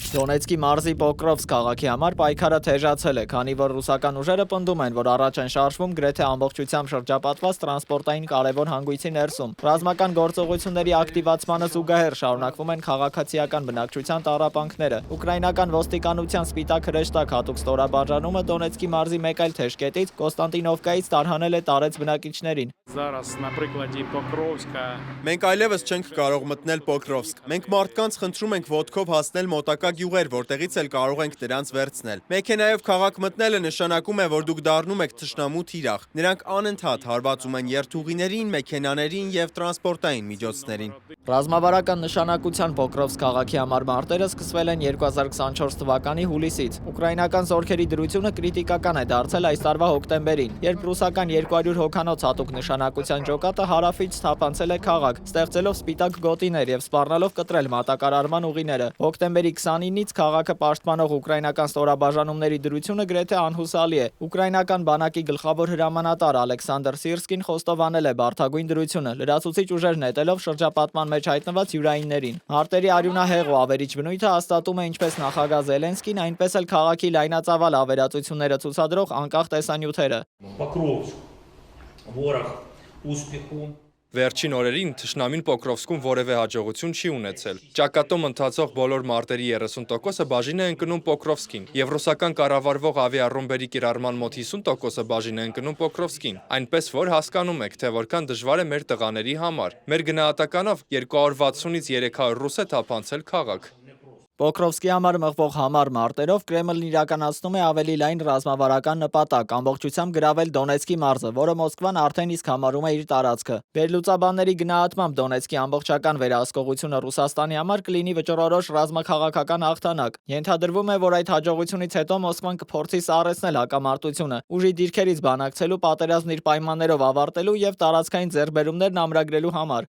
Դոնեցկի մարզի Պոկրովսկ քաղաքի համար պայքարը թեժացել է, քանի որ ռուսական ուժերը պնդում են, որ առաջ են շարժվում գրեթե ամբողջությամբ շրջապատված տրանսպորտային կարևոր հանգույցի ներսում։ Ռազմական գործողությունների ակտիվացմանը զուգահեռ շարունակվում են քաղաքացիական բնակչության տառապանքները։ Ուկրաինական ոստիկանության Սպիտակ հրեշտակ հատուկ ստորաբաժանումը Դոնեցկի մարզի մեկ այլ թեժ կետից Կոստանտինովկայից տարհանել է տարեց բնակիչներին։ Մենք այլևս չենք կարող մտնել Պոկրովսկ։ Մենք մարդկանց խնդրում ենք ոտքով հասնել մոտակա գյուղեր, որտեղից էլ կարող ենք նրանց վերցնել։ Մեքենայով քաղաք մտնելը նշանակում է, որ դուք դառնում եք թշնամու թիրախ։ Նրանք անընդհատ հարվածում են երթուղիներին, մեքենաներին եւ տրանսպորտային միջոցներին։ Ռազմավարական նշանակության Պոկրովսկ քաղաքի համար մարտերը սկսվել են 2024 թվականի հուլիսից։ Ուկրաինական զորքերի դրությունը կրիտիկական է դարձել այս տարվա հոկտեմբերին, երբ ռուսական 200 հոգանոց հատուկ նշանակության ջոկատը հարավից թափանցել է քաղաք, ստեղծելով սպիտակ գոտիներ եւ սպառնալով կտրել մատակարարման ուղիները։ Հոկտեմբերի 29-ից քաղաքը պաշտպանող ուկրաինական ստորաբաժանումների դրությունը գրեթե անհուսալի է։ Ուկրաինական բանակի գլխավոր հրամանատար Ալեքսանդր Սիրսկին խոստովանել է բարդագույն դրությունը, լրացուցիչ ուժեր նետելով շրջապատման մեջ հայտնված յուրայիններին։ Մարտերի արյունահեղ ու ավերիչ բնույթը հաստատում է ինչպես նախագահ Զելենսկին, այնպես էլ քաղաքի լայնածավալ ավերածությունները ցուցադրող անկախ տեսանյութերը։ Վերջին օրերին թշնամին Պոկրովսկում որևէ հաջողություն չի ունեցել։ Ճակատում ընթացող բոլոր մարտերի 30%-ը բաժին է ընկնում Պոկրովսկին, եւ ռուսական կառավարվող ավիառումբերի կիրառման մոտ 50%-ը բաժին է ընկնում Պոկրովսկին, այնպես որ հասկանում եք, թե որքան դժվար է մեր տղաների համար։ Մեր գնահատականով 260-ից 300 ռուս է թափանցել քաղաք։ Պոկրովսկի համար մղվող համառ մարտերով Կրեմլն իրականացնում է ավելի լայն ռազմավարական նպատակ՝ ամբողջությամբ գրավել Դոնեցկի մարզը, որը Մոսկվան արդեն իսկ համարում է իր տարածքը։ Վերլուծաբանների գնահատմամբ Դոնեցկի ամբողջական վերահսկողությունը Ռուսաստանի համար կլինի վճռորոշ ռազմաքաղաքական հաղթանակ։ Ենթադրվում է, որ այդ հաջողությունից հետո Մոսկվան կփորձի սառեցնել հակամարտությունը, ուժի դիրքերից բանակցելու, պատերազմն իր պայմաններով ավարտելու եւ տարածքային ձեռքբերումներն ամրագրելու համար։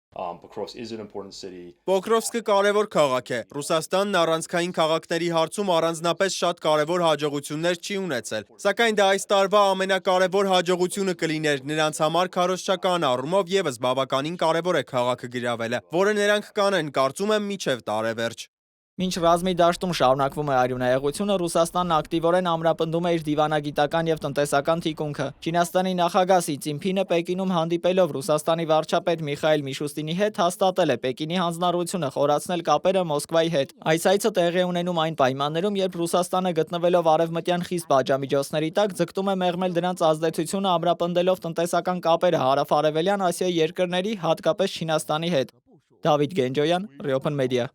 Պոկրովսկը կարևոր քաղաք է։ Ռուսաստանն առանցքային քաղաքների հարցում առանձնապես շատ կարևոր հաջողություններ չի ունեցել։ Սակայն դա այս տարվա ամենակարևոր հաջողությունը կլիներ նրանց համար քարոզչական առումով եւս բավականին կարևոր է քաղաքը գրավելը, որը նրանք կանեն, կարծում եմ, մինչև տարեվերջ։ Մինչ ռազմի դաշտում շարունակվում է արյունահեղությունը, Ռուսաստանն ակտիվորեն ամրապնդում է իր դիվանագիտական եւ տնտեսական թիկունքը։ Չինաստանի նախագահ Սի Ցзինփինը Պեկինում հանդիպելով Ռուսաստանի վարչապետ Միխայիլ Միշուստինի հետ հաստատել է Պեկինի հանձնառությունը խորացնել կապերը Մոսկվայի հետ։ Այս այցը տեղի է ունենում այն պայմաններում, երբ Ռուսաստանը գտնվելով արևմտյան խիստ պատժամիջոցների տակ ձգտում է մեղմել դրանց ազդեցությունը ամրապնդելով տնտեսական կապերը հարավ-արևելյան Ասիայի երկրների, հատկապես Չինաստանի հետ։ Դավիթ Գենջոյան, Riopan Media։